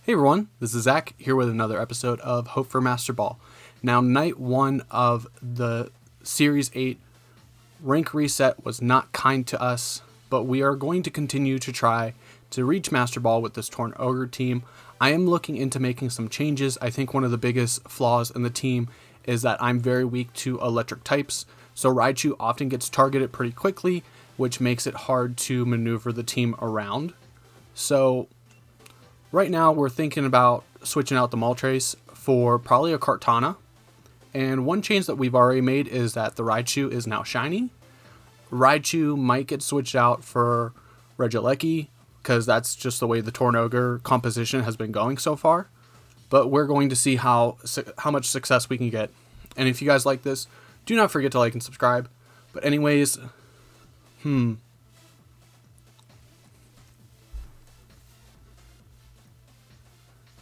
Hey everyone, this is Zach here with another episode of Hope for Master Ball. Now, night 1 of the Series 8 rank reset was not kind to us, but we are going to continue to try to reach Master Ball with this TornOgre team. I am looking into making some changes. I think one of the biggest flaws in the team is that I'm very weak to electric types, so Raichu often gets targeted pretty quickly, which makes it hard to maneuver the team around. So right now, we're thinking about switching out the Moltres for probably a Kartana. And one change that we've already made is that the Raichu is now shiny. Raichu might get switched out for Regieleki, because that's just the way the TornOgre composition has been going so far. But we're going to see how much success we can get. And if you guys like this, do not forget to like and subscribe. But anyways,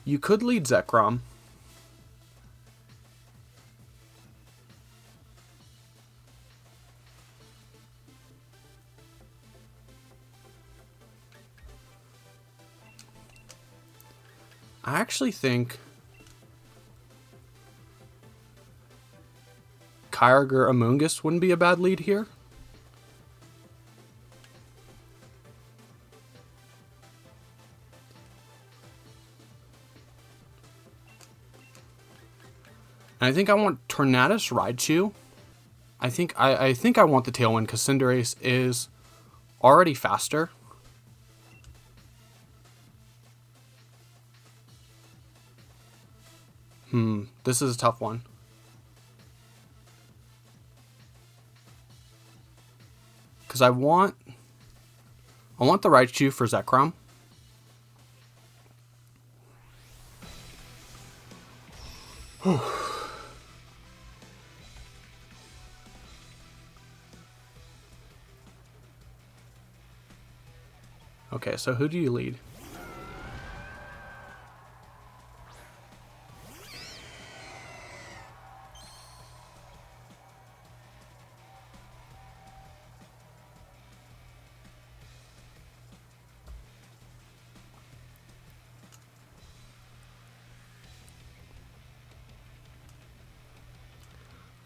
you could lead Zekrom. I actually think Kyogre Amoonguss wouldn't be a bad lead here. And I think I want Tornadus Raichu. I think I want the Tailwind because Cinderace is already faster. This is a tough one. Because I want the Raichu for Zekrom. Okay, so who do you lead?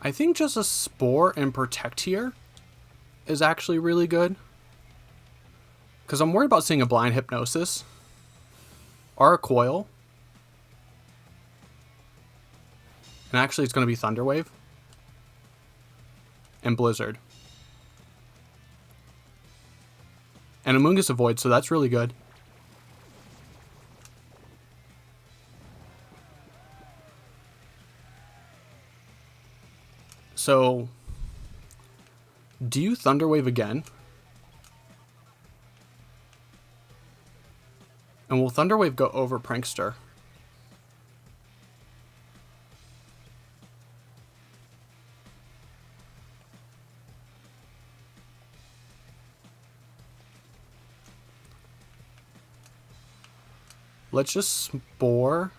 I think just a Spore and Protect here is actually really good. Because I'm worried about seeing a Blind Hypnosis. Or a Coil. And actually it's going to be Thunder Wave. And Blizzard. And Amoonguss Avoid, so that's really good. So, do you Thunder Wave again? And will Thunder Wave go over Prankster? Let's just Spore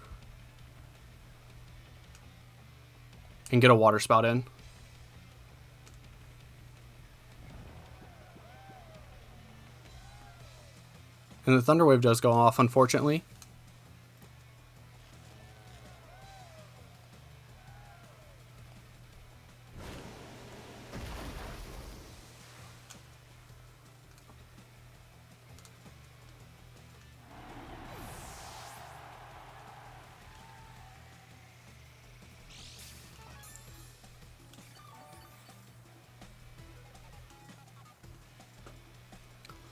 and get a Water Spout in. And the Thunder Wave does go off, unfortunately.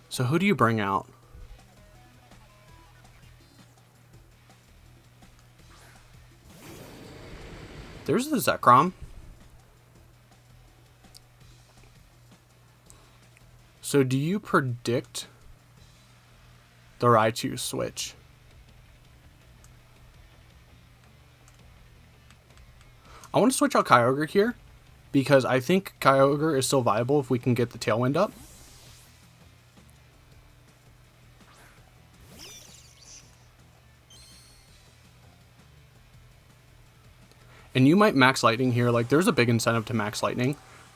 So who do you bring out? There's the Zekrom. So do you predict the Raichu switch? I want to switch out Kyogre here because I think Kyogre is still viable if we can get the Tailwind up. And you might max Lightning here. Like, there's a big incentive to max Lightning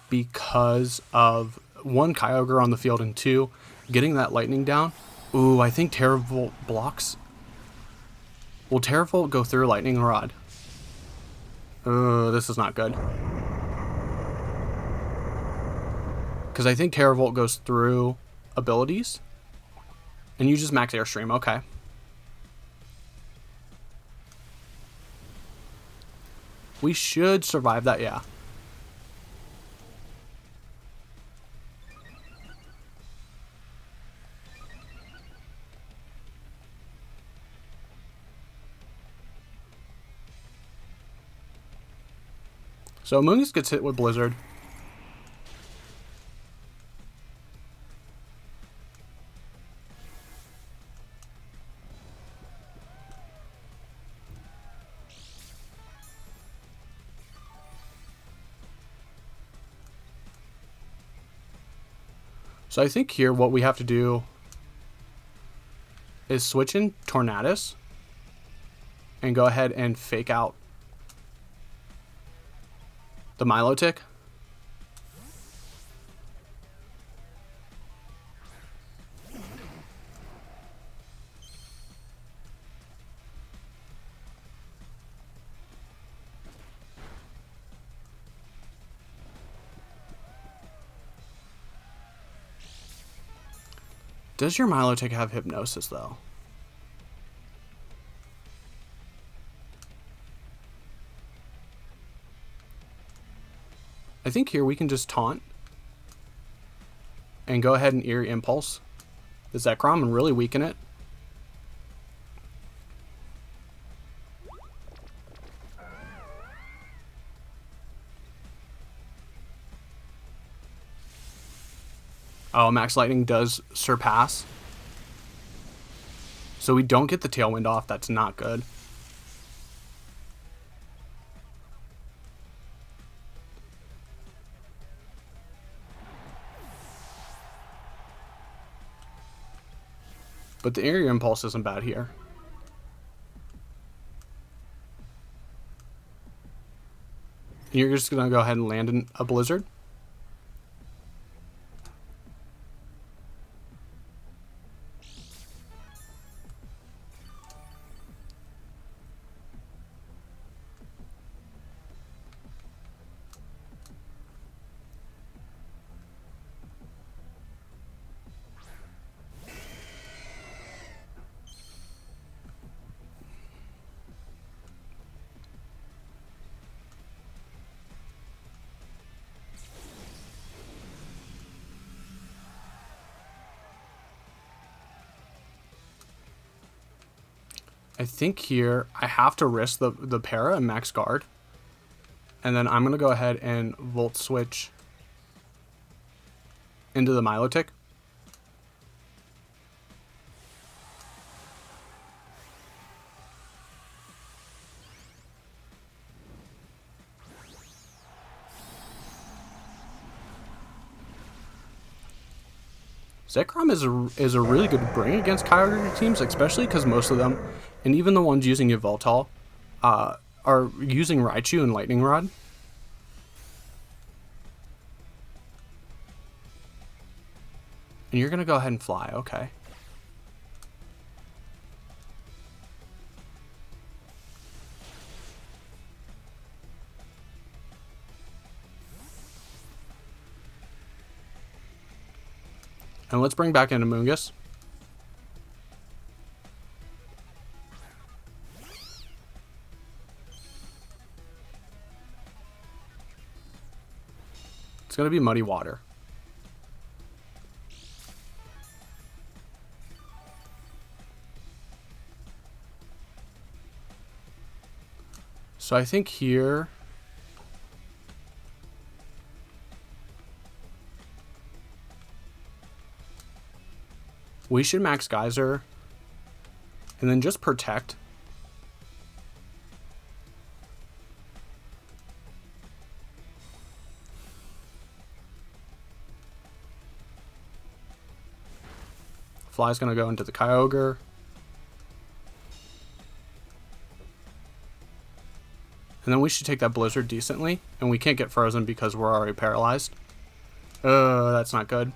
because of, 1, Kyogre on the field, and 2, getting that Lightning down. Ooh, I think Terravolt blocks. Will Terravolt go through Lightning Rod? This is not good. Because I think Terravolt goes through abilities. And you just max Airstream. Okay. We should survive that, yeah. So Amoonguss gets hit with Blizzard. So I think here what we have to do is switch in Tornadus and go ahead and fake out the Milotic. Does your Milotic have Hypnosis, though? I think here we can just taunt and go ahead and Eerie Impulse the Zekrom and really weaken it. Oh, Max Lightning does surpass. So we don't get the Tailwind off. That's not good. But the Area Impulse isn't bad here. You're just going to go ahead and land in a Blizzard. I think here I have to risk the Para and max guard. And then I'm going to go ahead and Volt Switch into the Milotic. Zekrom is a really good bring against Kyogre teams, especially because most of them, and even the ones using Yveltal, are using Raichu and Lightning Rod. And you're going to go ahead and fly, okay. And let's bring back in Amoonguss. It's going to be Muddy Water. So I think here we should max Geyser and then just protect. Fly's gonna go into the Kyogre. And then we should take that Blizzard decently. And we can't get frozen because we're already paralyzed. That's not good.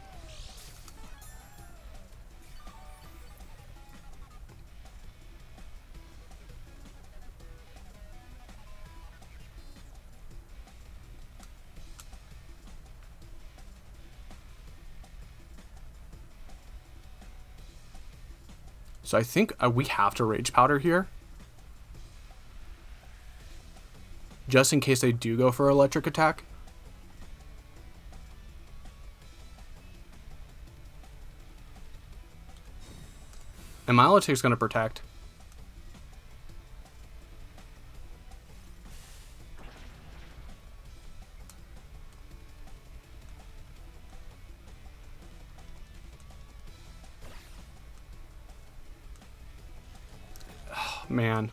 So I think we have to Rage Powder here. Just in case they do go for electric attack. And Milotic's going to protect. Oh, man.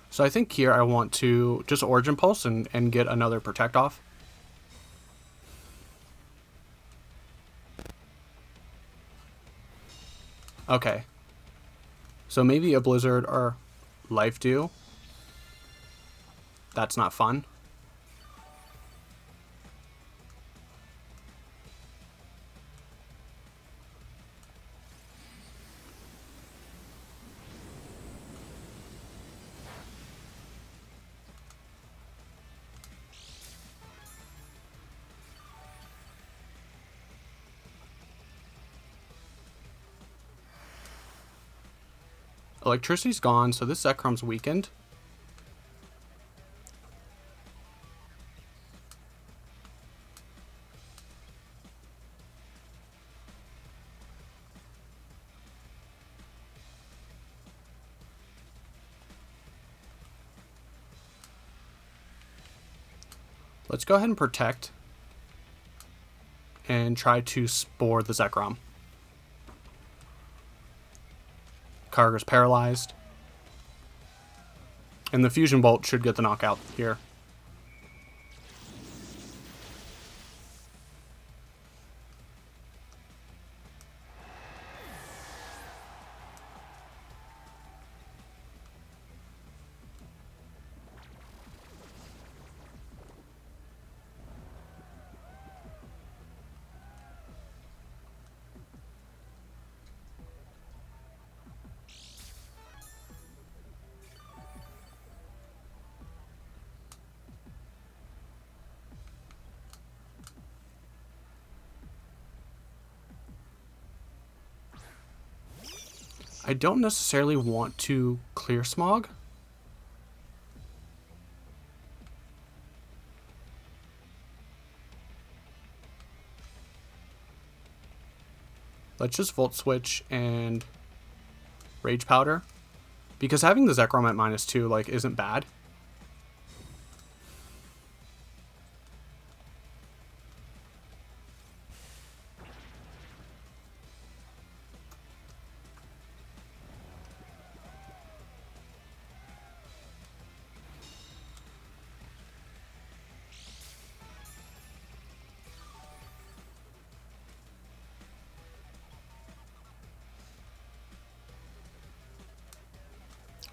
So I think here I want to just Origin Pulse and get another Protect off. Okay. So maybe a Blizzard or Life Dew. That's not fun. Electricity's gone, so this Zekrom's weakened. Let's go ahead and protect and try to spore the Zekrom. Kyogre's paralyzed. And the Fusion Bolt should get the knockout here. I don't necessarily want to clear Smog. Let's just Volt Switch and Rage Powder. Because having the Zekrom at -2 like isn't bad.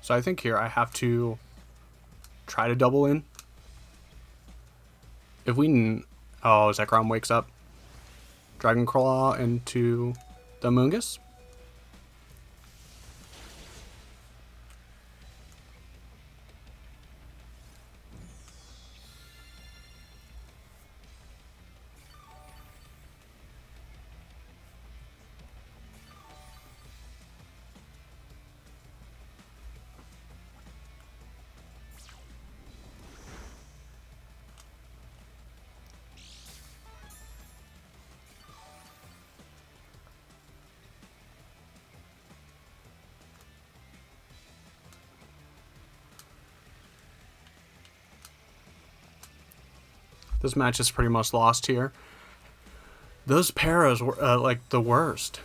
So I think here I have to try to double in. If we... Oh, Zekrom wakes up. Dragon Claw into the Mungus. This match is pretty much lost here. Those paras were like the worst.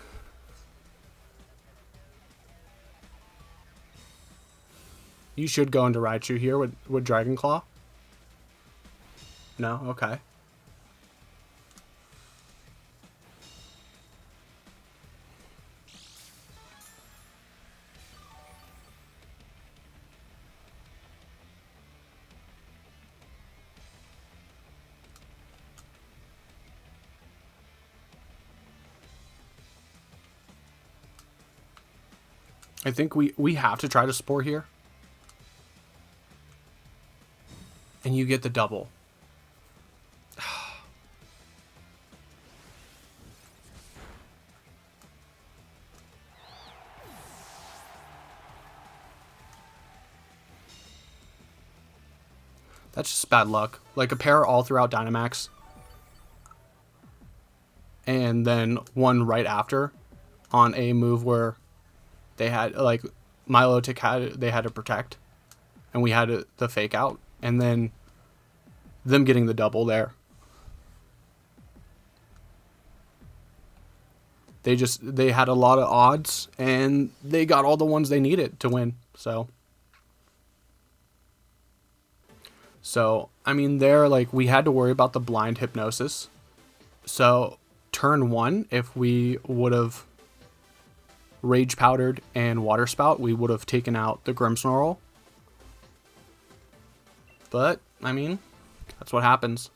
You should go into Raichu here with Dragon Claw. No? Okay. I think we have to try to Spore here. And you get the double. That's just bad luck. Like a pair all throughout Dynamax. And then one right after on a move where they had, like, Milotic they had to protect. And we had the fake out. And then them getting the double there. They had a lot of odds and they got all the ones they needed to win. So, I mean, there, like, we had to worry about the blind hypnosis. So, turn 1, if we would have Rage Powdered and Water Spout, we would have taken out the Grimmsnarl. But, I mean, that's what happens.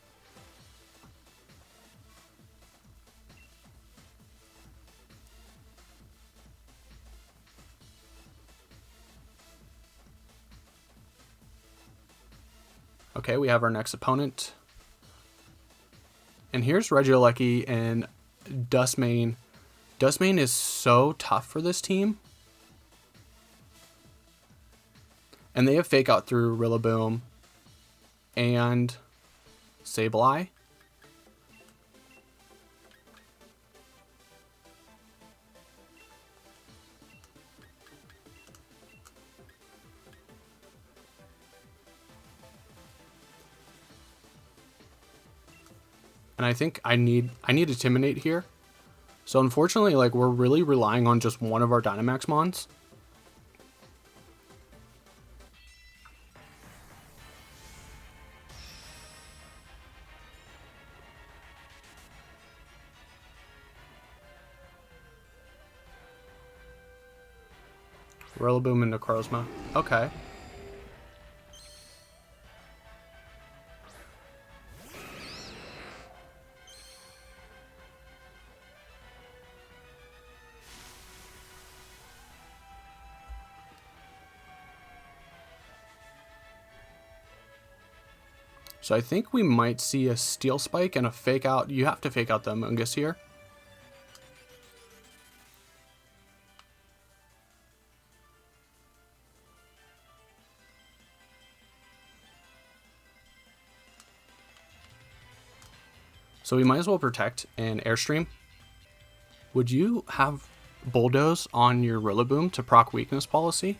Okay, we have our next opponent. And here's Regieleki and Dustmane. Dustmane is so tough for this team. And they have Fake Out through Rillaboom and Sableye. And I think I need Intimidate here. So unfortunately, like, we're really relying on just one of our Dynamax Mons. Rillaboom into Necrozma. Okay. So I think we might see a Steel Spike and a Fake Out. You have to Fake Out the Amoonguss here. So we might as well protect and Airstream. Would you have Bulldoze on your Rillaboom to proc weakness policy?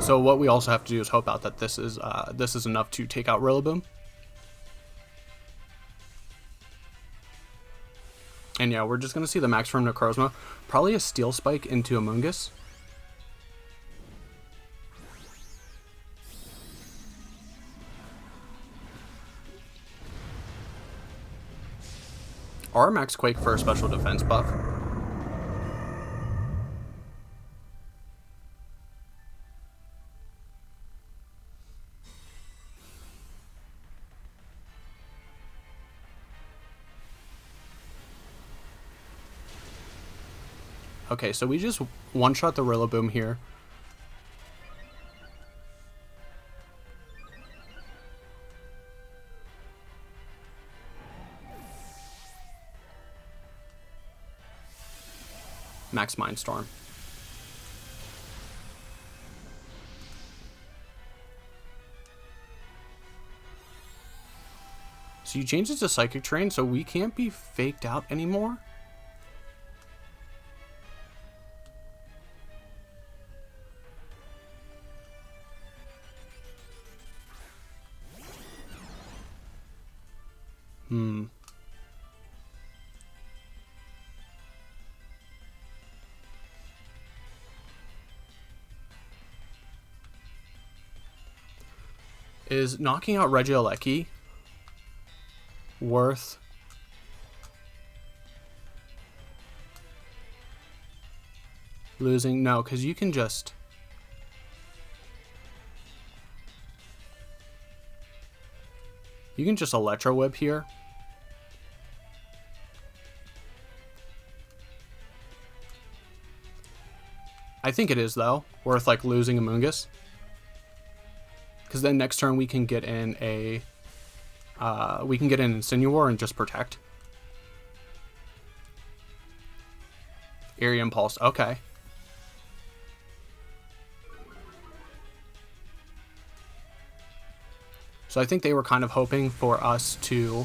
So what we also have to do is hope out that this is enough to take out Rillaboom. And yeah, we're just going to see the max from Necrozma. Probably a Steel Spike into Amoonguss. Or Max Quake for a special defense buff. Okay, so we just one-shot the Rillaboom here. Max Mindstorm. So you change it to Psychic Terrain, so we can't be faked out anymore? Is knocking out Regieleki worth Losing? No, because you can just... You can just Electro Whip here. I think it is, though, worth, like, losing a Mungus. Because then next turn we can get in a... we can get in Incineroar and just protect. Area Impulse, okay. So I think they were kind of hoping for us to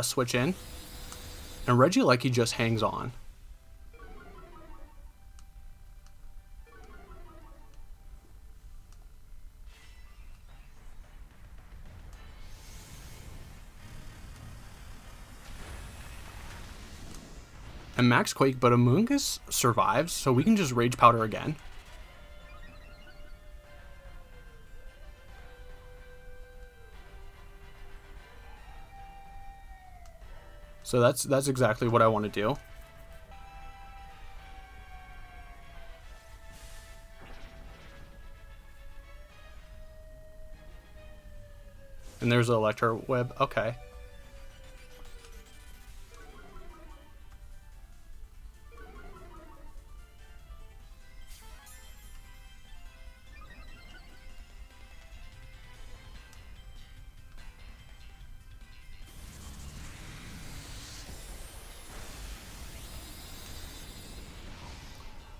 switch in. And Regieleki just hangs on. And Max Quake, but Amoonguss survives, so we can just Rage Powder again. So that's exactly what I want to do. And there's an Electro Web. Okay.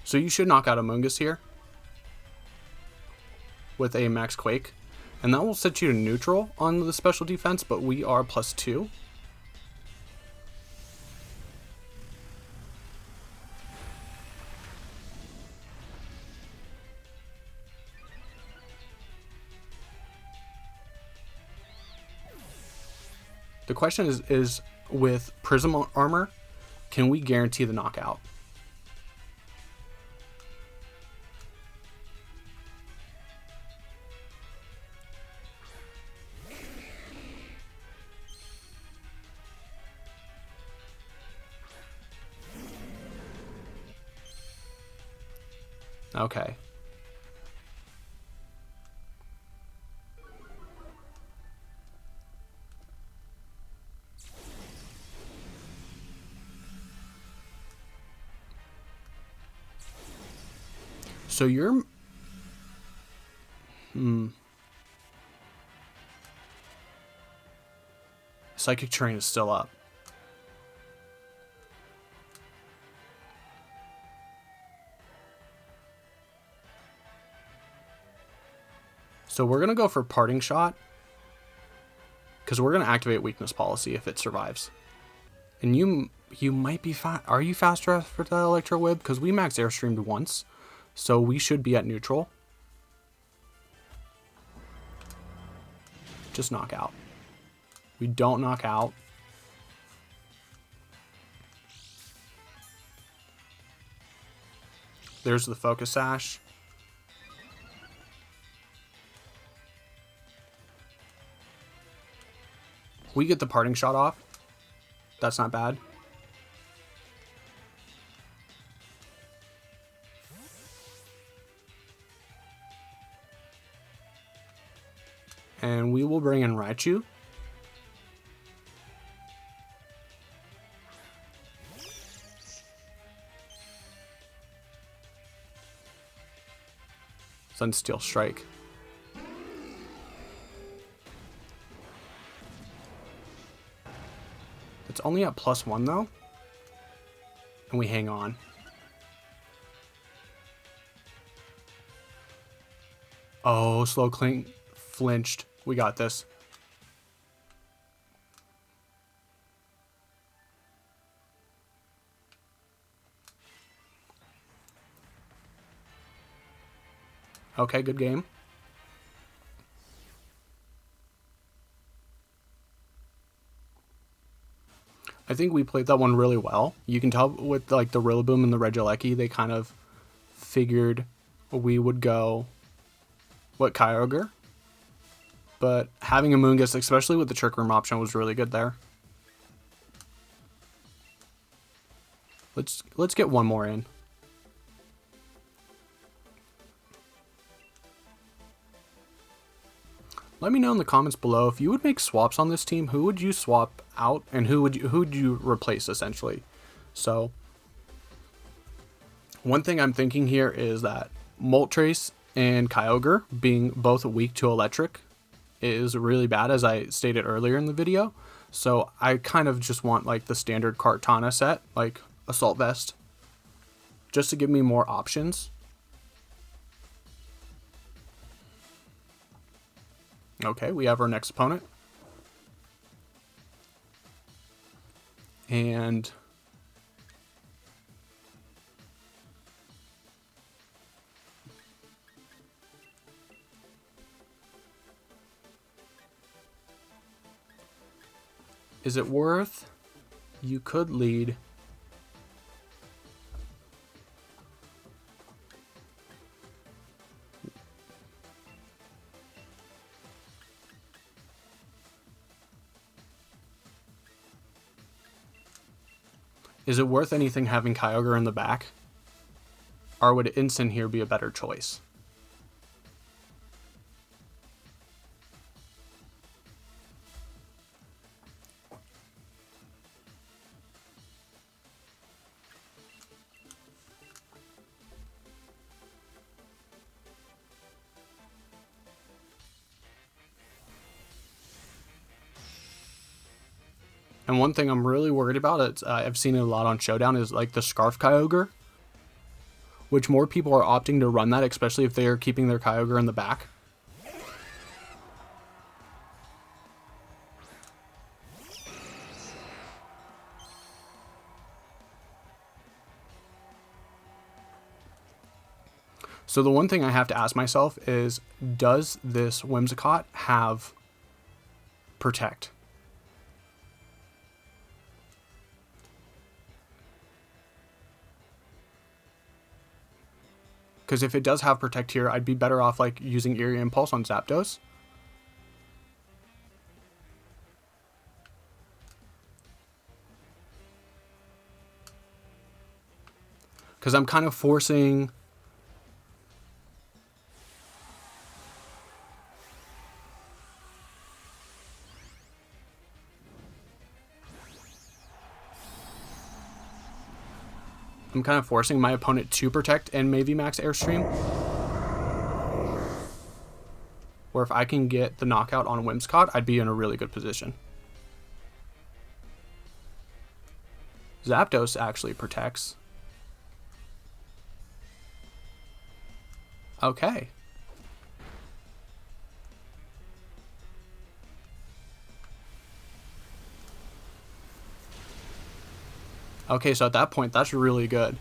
So you should knock out Amoonguss here with a Max Quake. And that will set you to neutral on the special defense, but we are +2. The question is with Prism Armor, can we guarantee the knockout? Okay. So you're... Psychic Terrain is still up. So we're going to go for Parting Shot, because we're going to activate Weakness Policy if it survives. And you might be fast. Are you faster for the Electro Whip? Because we max Airstreamed once, so we should be at neutral. Just knock out. We don't knock out. There's the Focus Sash. We get the Parting Shot off. That's not bad. And we will bring in Raichu. Sunsteel Strike. It's only at +1 though. And we hang on. Oh, Slow Clink flinched. We got this. Okay, good game. I think we played that one really well. You can tell with like the Rillaboom and the Regieleki, they kind of figured we would go Kyogre. But having a Amoonguss, especially with the Trick Room option, was really good there. Let's get one more in. Let me know in the comments below if you would make swaps on this team. Who would you swap out, and who would you replace essentially? So one thing I'm thinking here is that Moltres and Kyogre being both weak to electric is really bad, as I stated earlier in the video. So I kind of just want like the standard Kartana set, like Assault Vest, just to give me more options. Okay, we have our next opponent. And is it worth? You could lead. Is it worth anything having Kyogre in the back? Or would Instant here be a better choice? And one thing I'm really worried about, I've seen it a lot on Showdown, is like the Scarf Kyogre, which more people are opting to run that, especially if they are keeping their Kyogre in the back. So the one thing I have to ask myself is, does this Whimsicott have Protect? Because if it does have Protect here, I'd be better off like using Eerie Impulse on Zapdos. Because I'm kind of forcing... I'm kind of forcing my opponent to Protect and maybe max Airstream. Or if I can get the knockout on Whimsicott, I'd be in a really good position. Zapdos actually protects. Okay. Okay, so at that point, that's really good.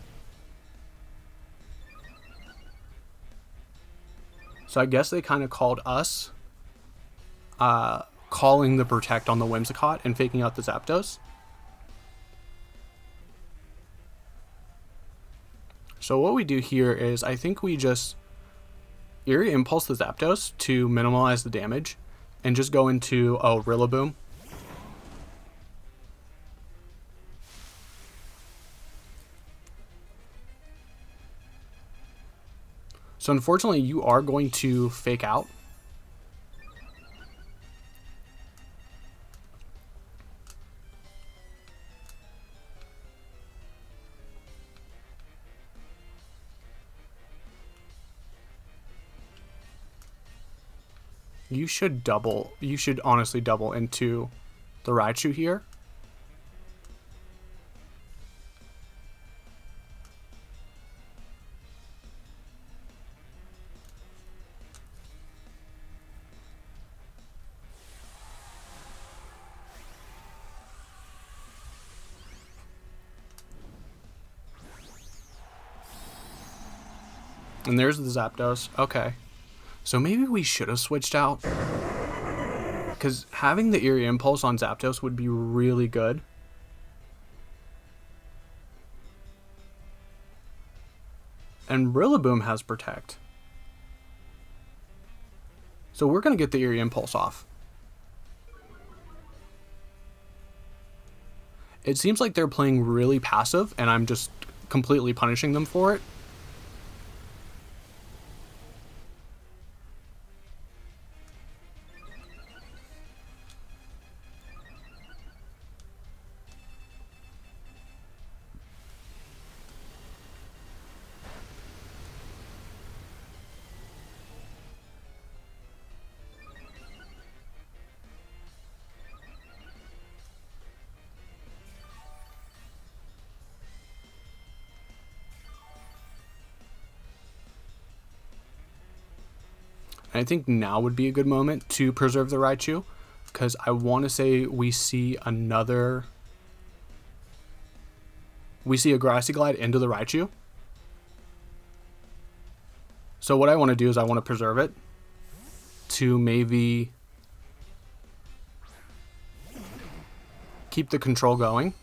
So I guess they kind of called us calling the Protect on the Whimsicott and faking out the Zapdos. So what we do here is, I think we just Eerie Impulse the Zapdos to minimize the damage and just go into Rillaboom. So unfortunately, you are going to fake out. You should honestly double into the Raichu here. And there's the Zapdos. Okay. So maybe we should have switched out. Because having the Eerie Impulse on Zapdos would be really good. And Rillaboom has Protect. So we're going to get the Eerie Impulse off. It seems like they're playing really passive, and I'm just completely punishing them for it. And I think now would be a good moment to preserve the Raichu, because I want to say we see a Grassy Glide into the Raichu. So what I want to do is I want to preserve it to maybe keep the control going.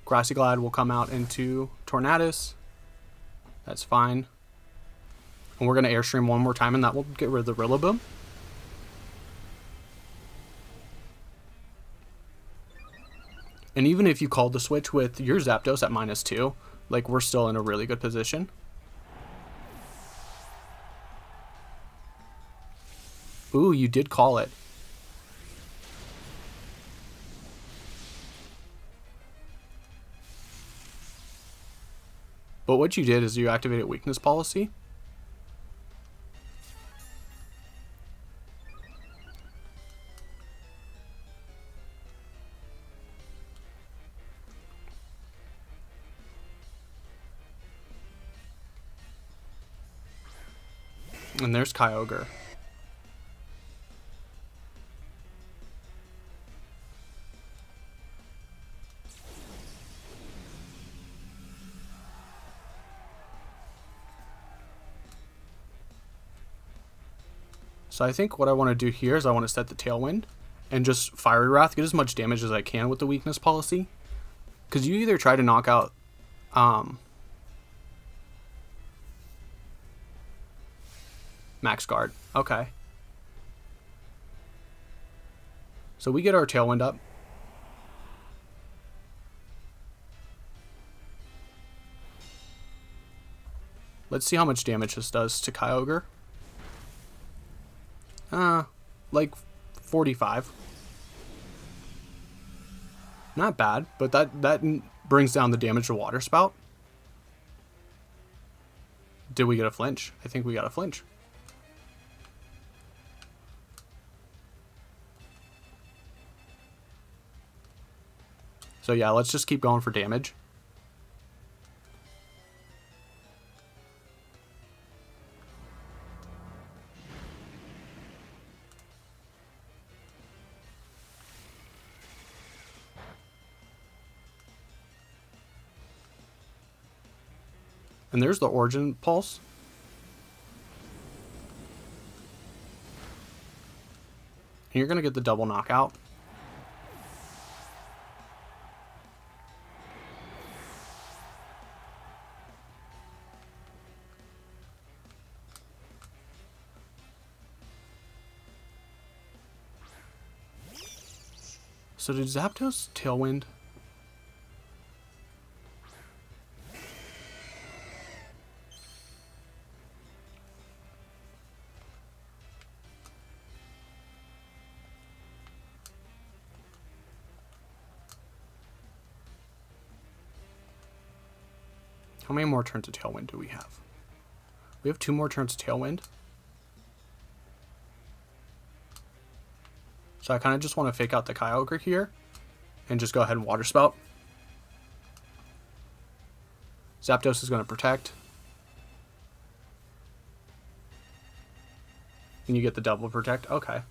Grassy Glide will come out into Tornadus. That's fine. And we're going to Airstream one more time, and that will get rid of the Rillaboom. And even if you called the switch with your Zapdos at -2, like, we're still in a really good position. Ooh, you did call it. But what you did is you activated weakness policy. And there's Kyogre. So I think what I want to do here is I want to set the Tailwind and just Fiery Wrath, get as much damage as I can with the weakness policy. Because you either try to knock out Max Guard. Okay. So we get our Tailwind up. Let's see how much damage this does to Kyogre. Like 45. Not bad, but that brings down the damage to Water Spout. Did we get a flinch? I think we got a flinch. So yeah, let's just keep going for damage. And there's the Origin Pulse. And you're going to get the double knockout. So did Zapdos Tailwind? How many more turns of Tailwind do we have? We have 2 more turns of Tailwind. So I kind of just want to fake out the Kyogre here and just go ahead and Water Spout. Zapdos is going to protect. And you get the double protect. Okay.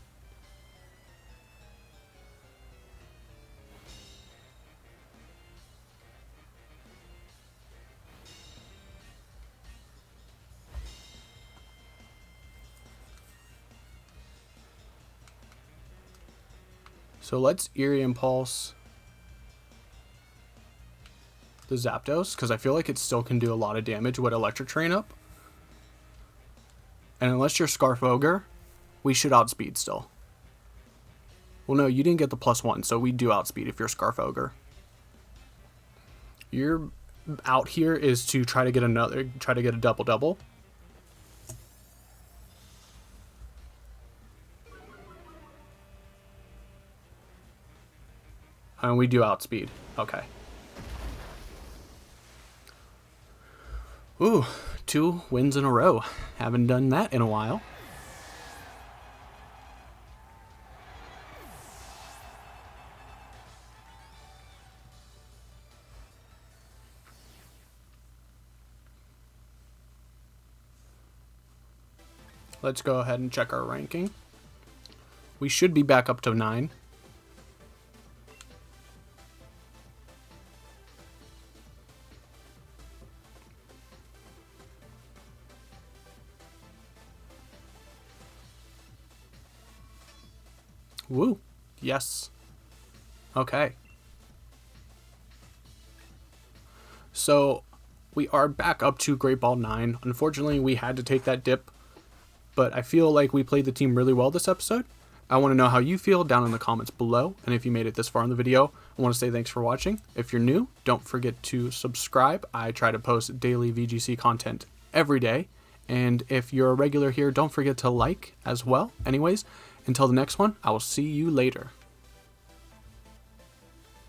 So let's Eerie Impulse the Zapdos, because I feel like it still can do a lot of damage with Electric Train up. And unless you're Scarf Ogre, we should outspeed still. Well, no, you didn't get the +1, so we do outspeed if you're Scarf Ogre. Your out here is to try to get a double-double. And we do outspeed. Okay. Ooh, 2 wins in a row. Haven't done that in a while. let's go ahead and check our ranking. We should be back up to 9. Woo. Yes. Okay. So we are back up to Great Ball 9. Unfortunately, we had to take that dip, but I feel like we played the team really well this episode. I want to know how you feel down in the comments below, and if you made it this far in the video, I want to say thanks for watching. If you're new, don't forget to subscribe. I try to post daily VGC content every day, and if you're a regular here, don't forget to like as well. Anyways, until the next one, I will see you later.